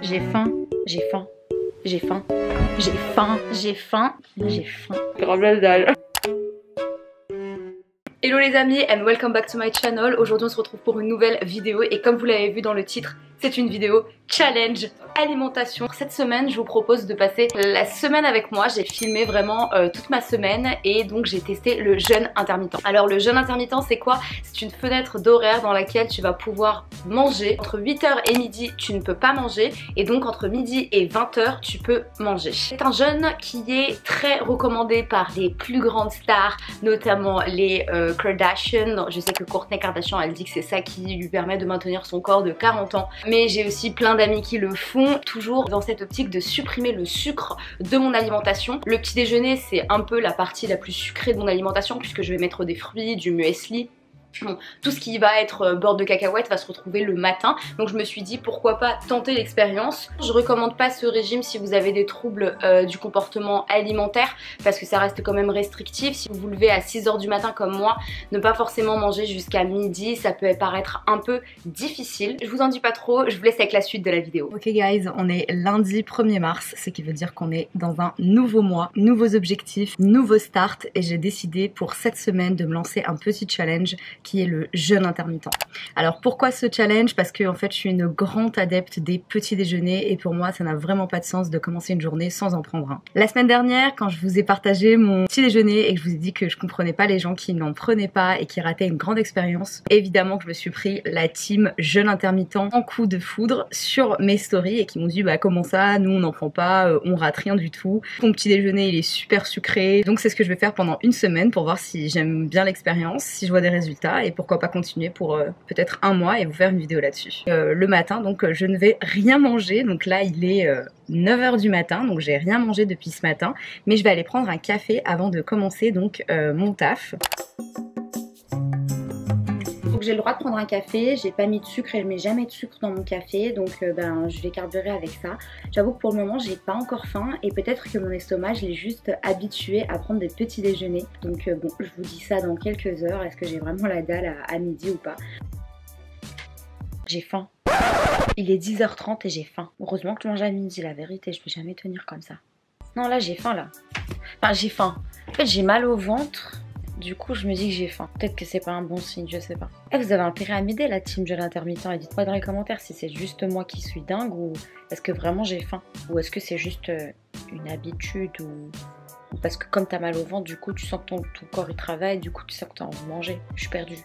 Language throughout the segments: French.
J'ai faim, j'ai faim, j'ai faim, j'ai faim, j'ai faim, j'ai faim. Grave dalle. Hello les amis and welcome back to my channel. Aujourd'hui on se retrouve pour une nouvelle vidéo et comme vous l'avez vu dans le titre, c'est une vidéo challenge alimentation. Cette semaine je vous propose de passer la semaine avec moi. J'ai filmé vraiment toute ma semaine et donc j'ai testé le jeûne intermittent. Alors le jeûne intermittent c'est quoi? C'est une fenêtre d'horaire dans laquelle tu vas pouvoir manger. Entre 8h et midi tu ne peux pas manger et donc entre midi et 20h tu peux manger. C'est un jeûne qui est très recommandé par les plus grandes stars, notamment les Kardashian. Je sais que Kourtney Kardashian elle dit que c'est ça qui lui permet de maintenir son corps de 40 ans. Mais j'ai aussi plein d'amis qui le font, toujours dans cette optique de supprimer le sucre de mon alimentation. Le petit déjeuner c'est un peu la partie la plus sucrée de mon alimentation puisque je vais mettre des fruits, du muesli. Bon, tout ce qui va être beurre de cacahuète va se retrouver le matin, donc je me suis dit pourquoi pas tenter l'expérience. Je recommande pas ce régime si vous avez des troubles du comportement alimentaire parce que ça reste quand même restrictif. Si vous vous levez à 6h du matin comme moi, ne pas forcément manger jusqu'à midi, ça peut paraître un peu difficile. Je vous en dis pas trop, je vous laisse avec la suite de la vidéo. Ok guys, on est lundi 1er mars, ce qui veut dire qu'on est dans un nouveau mois, nouveaux objectifs, nouveau start et j'ai décidé pour cette semaine de me lancer un petit challenge qui est le jeûne intermittent. Alors pourquoi ce challenge? Parce que en fait je suis une grande adepte des petits déjeuners et pour moi ça n'a vraiment pas de sens de commencer une journée sans en prendre un. La semaine dernière quand je vous ai partagé mon petit déjeuner et que je vous ai dit que je comprenais pas les gens qui n'en prenaient pas et qui rataient une grande expérience, évidemment que je me suis pris la team jeûne intermittent en coup de foudre sur mes stories et qui m'ont dit bah comment ça, nous on n'en prend pas, on rate rien du tout. Mon petit déjeuner il est super sucré, donc c'est ce que je vais faire pendant une semaine pour voir si j'aime bien l'expérience, si je vois des résultats et pourquoi pas continuer pour peut-être un mois et vous faire une vidéo là-dessus. Le matin donc je ne vais rien manger, donc là il est 9h du matin, donc j'ai rien mangé depuis ce matin, mais je vais aller prendre un café avant de commencer donc mon taf. Donc j'ai le droit de prendre un café, j'ai pas mis de sucre et je mets jamais de sucre dans mon café, donc je vais carburer avec ça. J'avoue que pour le moment j'ai pas encore faim et peut-être que mon estomac je l'ai juste habitué à prendre des petits déjeuners. Donc bon, je vous dis ça dans quelques heures, est-ce que j'ai vraiment la dalle à midi ou pas? J'ai faim. Il est 10h30 et j'ai faim. Heureusement que tu manges à midi, la vérité, je peux jamais tenir comme ça. Non là j'ai faim là. Enfin j'ai faim. En fait j'ai mal au ventre. Du coup, je me dis que j'ai faim. Peut-être que c'est pas un bon signe, je sais pas. Eh, vous avez intérêt à m'aider, la team jeûne intermittent. Et dites-moi dans les commentaires si c'est juste moi qui suis dingue ou est-ce que vraiment j'ai faim. Ou est-ce que c'est juste une habitude ou parce que comme t'as mal au ventre, du coup, tu sens que ton corps il travaille, du coup, tu sens que t'as envie de manger. Je suis perdue.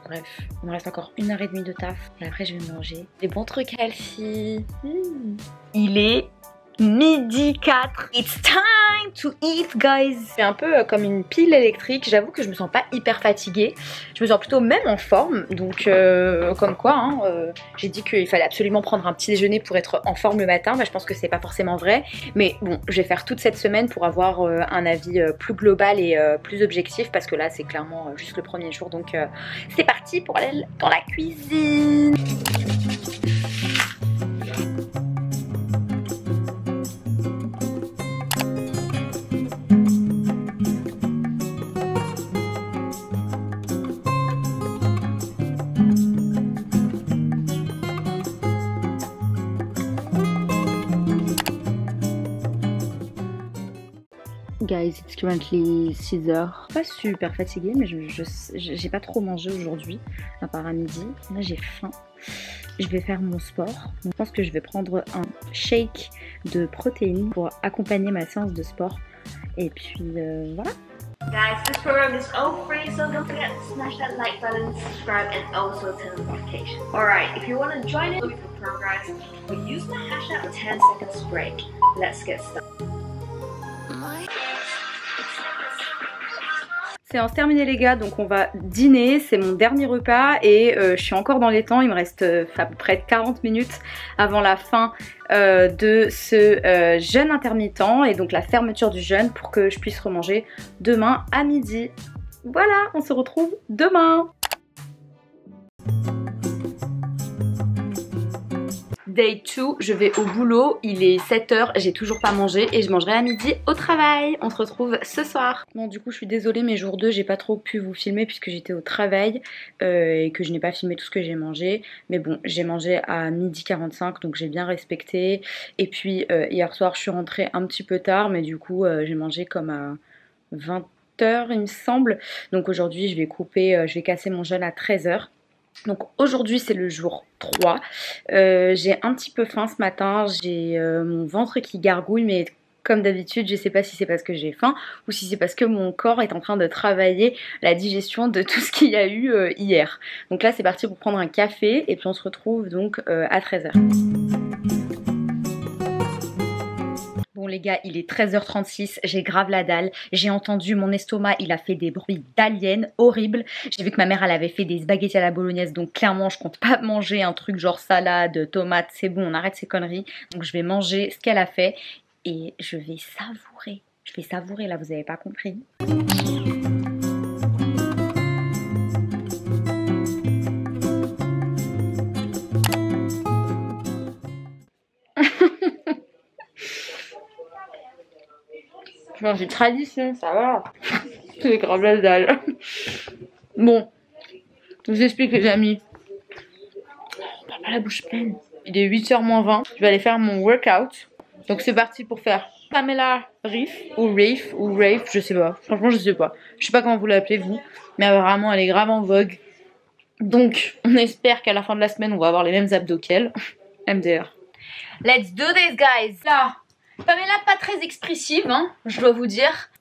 Bref, il me reste encore 1h30 de taf. Et après, je vais manger des bons trucs healthy. Il est midi 4. It's time to eat guys. C'est un peu comme une pile électrique. J'avoue que je me sens pas hyper fatiguée. Je me sens plutôt même en forme. Donc comme quoi hein, j'ai dit qu'il fallait absolument prendre un petit déjeuner pour être en forme le matin. Bah, je pense que c'est pas forcément vrai. Mais bon, je vais faire toute cette semaine pour avoir un avis plus global et plus objectif. Parce que là c'est clairement juste le premier jour. Donc c'est parti pour aller dans la cuisine. Guys, it's currently 6h. Pas super fatiguée, mais j'ai pas trop mangé aujourd'hui, à part à midi. Là, j'ai faim. Je vais faire mon sport. Je pense que je vais prendre un shake de protéines pour accompagner ma séance de sport. Et puis voilà. Guys, this program is all free, so don't forget to smash that like button, subscribe, and also turn on notifications. Alright, if you want to join in with the progress, we use the hashtag 10 seconds break. Let's get started. Séance terminée les gars, donc on va dîner, c'est mon dernier repas et je suis encore dans les temps, il me reste à peu près 40 minutes avant la fin de ce jeûne intermittent et donc la fermeture du jeûne pour que je puisse remanger demain à midi. Voilà, on se retrouve demain. day 2, je vais au boulot, il est 7h, j'ai toujours pas mangé et je mangerai à midi au travail. On se retrouve ce soir. Bon du coup je suis désolée mais jour 2 j'ai pas trop pu vous filmer puisque j'étais au travail et que je n'ai pas filmé tout ce que j'ai mangé. Mais bon j'ai mangé à midi 45 donc j'ai bien respecté. Et puis hier soir je suis rentrée un petit peu tard mais du coup j'ai mangé comme à 20h il me semble. Donc aujourd'hui je vais couper, je vais casser mon jeûne à 13h. Donc aujourd'hui c'est le jour 3, j'ai un petit peu faim ce matin, j'ai mon ventre qui gargouille mais comme d'habitude je sais pas si c'est parce que j'ai faim ou si c'est parce que mon corps est en train de travailler la digestion de tout ce qu'il y a eu hier. Donc là c'est parti pour prendre un café et puis on se retrouve donc à 13h. Bon les gars, il est 13h36, j'ai grave la dalle, j'ai entendu mon estomac, il a fait des bruits d'aliens horribles. J'ai vu que ma mère elle avait fait des spaghettis à la bolognaise, donc clairement je compte pas manger un truc genre salade, tomate, c'est bon, on arrête ces conneries. Donc je vais manger ce qu'elle a fait et je vais savourer. Je vais savourer là, vous avez pas compris. Je mange une tradition, ça va. C'est grave la dalle. Bon, je vous explique les amis. T'as pas la bouche pleine. Il est 8h moins 20. Je vais aller faire mon workout. Donc c'est parti pour faire Pamela Reif ou Rafe, je sais pas. Franchement je sais pas. Je sais pas comment vous l'appelez vous. Mais apparemment elle est grave en vogue. Donc on espère qu'à la fin de la semaine on va avoir les mêmes abdos qu'elle. MDR. Let's do this guys. Là. Pamela pas très expressive hein, je dois vous dire.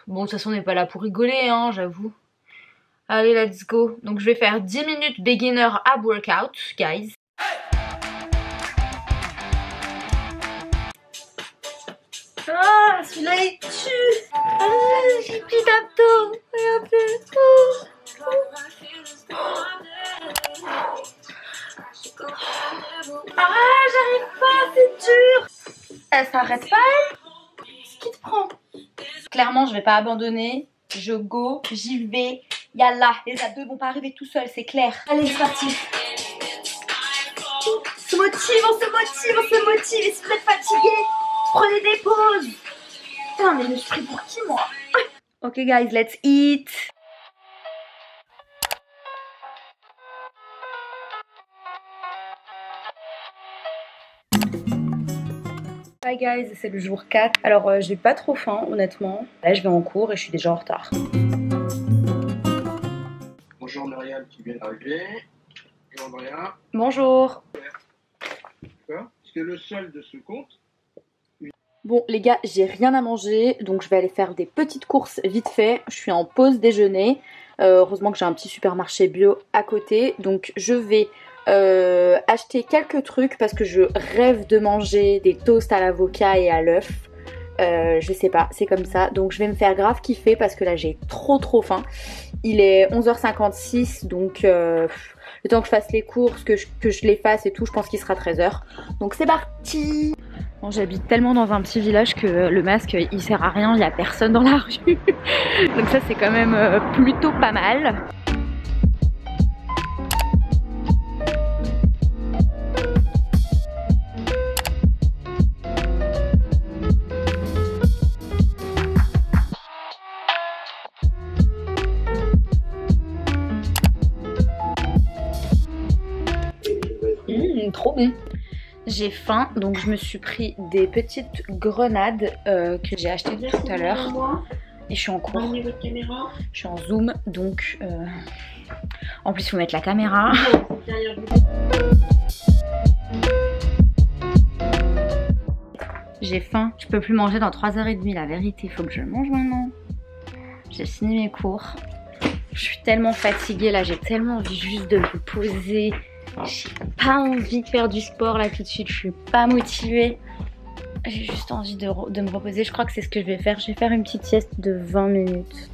Bon de toute façon on n'est pas là pour rigoler hein, j'avoue. Allez let's go. Donc je vais faire 10 minutes beginner ab workout guys. Ah celui-là il tue. Ah j'ai plus d'abdos. Regardez. Ah j'arrive pas, c'est dur. Elle s'arrête pas elle. Qu'est-ce qui te prend? Clairement je vais pas abandonner. Je go, j'y vais. Yallah, les abdos vont pas arriver tout seuls, c'est clair. Allez c'est parti. On se motive. Et si vous êtes fatigué, prenez des pauses. Putain mais je suis pris pour qui moi? Ok guys, let's eat. Hi guys, c'est le jour 4. Alors j'ai pas trop faim honnêtement. Là je vais en cours et je suis déjà en retard. Bonjour Myriam qui vient d'arriver. Bonjour Andrea. Bonjour. D'accord. C'est le seul de ce compte. Bon les gars, j'ai rien à manger donc je vais aller faire des petites courses vite fait. Je suis en pause déjeuner. Heureusement que j'ai un petit supermarché bio à côté. Donc je vais acheter quelques trucs parce que je rêve de manger des toasts à l'avocat et à l'œuf. Je sais pas, c'est comme ça. Donc je vais me faire grave kiffer parce que là j'ai trop faim. Il est 11h56 donc le temps que je fasse les courses, que je les fasse et tout, je pense qu'il sera 13h. Donc c'est parti. Bon, j'habite tellement dans un petit village que le masque il sert à rien, il n'y a personne dans la rue. Donc ça c'est quand même plutôt pas mal. Trop bon. J'ai faim donc je me suis pris des petites grenades que j'ai achetées tout à l'heure et je suis en cours. Je suis en zoom donc en plus il faut mettre la caméra. J'ai faim, je peux plus manger dans 3h30 la vérité, il faut que je mange maintenant. J'ai fini mes cours. Je suis tellement fatiguée là, j'ai tellement envie juste de me poser. J'ai pas envie de faire du sport là tout de suite, je suis pas motivée. J'ai juste envie de me reposer, je crois que c'est ce que je vais faire. Je vais faire une petite sieste de 20 minutes.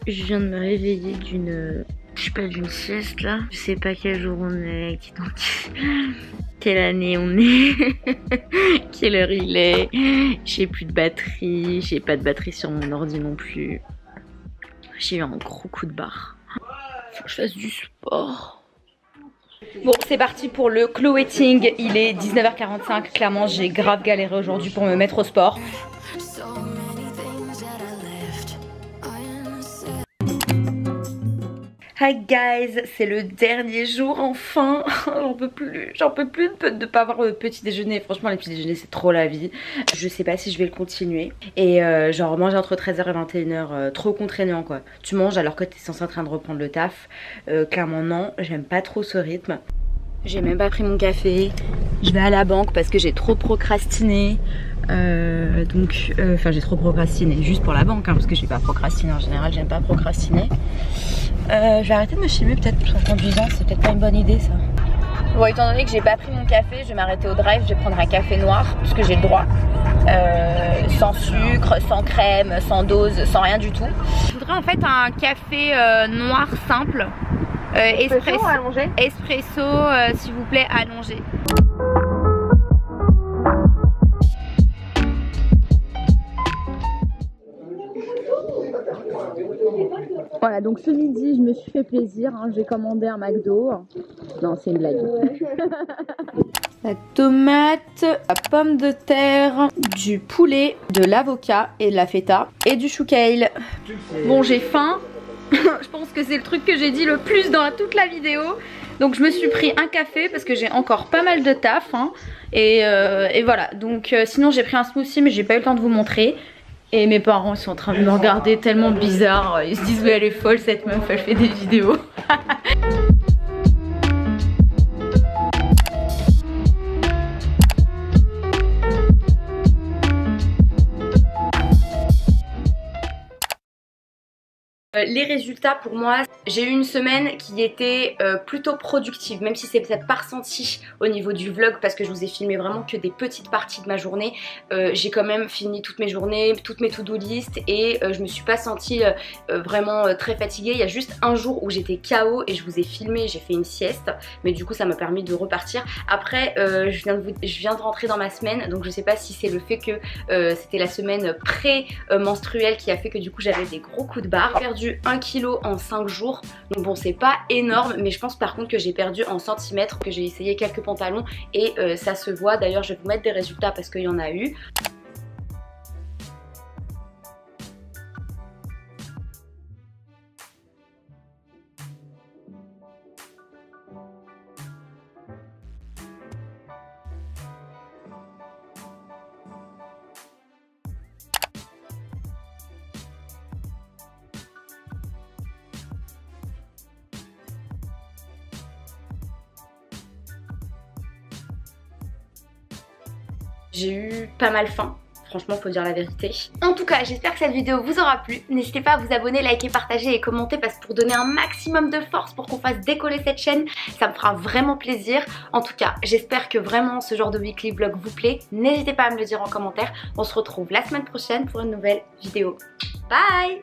Je viens de me réveiller d'une... Je sais pas, d'une sieste là. Je sais pas quel jour on est, quelle année on est, quelle heure il est. J'ai plus de batterie, j'ai pas de batterie sur mon ordi non plus. J'ai eu un gros coup de barre. Faut que je fasse du sport. Bon, c'est parti pour le clothing. Il est 19h45. Clairement, j'ai grave galéré aujourd'hui pour me mettre au sport. Hi guys, c'est le dernier jour enfin. J'en peux plus de pas avoir le petit déjeuner. Franchement les petits déjeuners c'est trop la vie. Je sais pas si je vais le continuer. Et genre manger entre 13h et 21h, trop contraignant quoi. Tu manges alors que t'es censé en train de reprendre le taf. Clairement non, j'aime pas trop ce rythme. J'ai même pas pris mon café. Je vais à la banque parce que j'ai trop procrastiné. J'ai trop procrastiné juste pour la banque hein, parce que j'ai pas procrastiné en général, j'aime pas procrastiner. Je vais arrêter de me filmer peut-être en conduisant, c'est peut-être pas une bonne idée ça. Bon, étant donné que j'ai pas pris mon café, je vais m'arrêter au drive, je vais prendre un café noir puisque j'ai le droit. Sans sucre, sans crème, sans dose, sans rien du tout. Je voudrais en fait un café noir simple. Espresso allongé. Espresso s'il vous plaît allongé. Voilà, donc ce midi je me suis fait plaisir, hein. J'ai commandé un McDo. Non, c'est une blague. La tomate, la pomme de terre, du poulet, de l'avocat et de la feta et du chou kale. Bon, j'ai faim. Je pense que c'est le truc que j'ai dit le plus dans toute la vidéo. Donc je me suis pris un café parce que j'ai encore pas mal de taf hein. Et voilà, donc sinon j'ai pris un smoothie mais j'ai pas eu le temps de vous montrer. Et mes parents ils sont en train de me regarder tellement bizarre. Ils se disent mais elle est folle cette meuf, elle fait des vidéos. Les résultats pour moi, j'ai eu une semaine qui était plutôt productive, même si c'est peut-être pas ressenti au niveau du vlog parce que je vous ai filmé vraiment que des petites parties de ma journée. J'ai quand même fini toutes mes journées, toutes mes to-do list et je me suis pas sentie vraiment très fatiguée. Il y a juste un jour où j'étais KO et je vous ai filmé, j'ai fait une sieste, mais du coup ça m'a permis de repartir. Après je viens de rentrer dans ma semaine, donc je sais pas si c'est le fait que c'était la semaine pré-menstruelle qui a fait que du coup j'avais des gros coups de barre. J'ai perdu 1 kg en 5 jours, donc bon c'est pas énorme, mais je pense par contre que j'ai perdu en centimètres, que j'ai essayé quelques pantalons et ça se voit. D'ailleurs je vais vous mettre des résultats parce qu'il y en a eu. J'ai eu pas mal faim, franchement faut dire la vérité. En tout cas j'espère que cette vidéo vous aura plu. N'hésitez pas à vous abonner, liker, partager et commenter parce que pour donner un maximum de force pour qu'on fasse décoller cette chaîne, ça me fera vraiment plaisir. En tout cas j'espère que vraiment ce genre de weekly vlog vous plaît. N'hésitez pas à me le dire en commentaire. On se retrouve la semaine prochaine pour une nouvelle vidéo. Bye!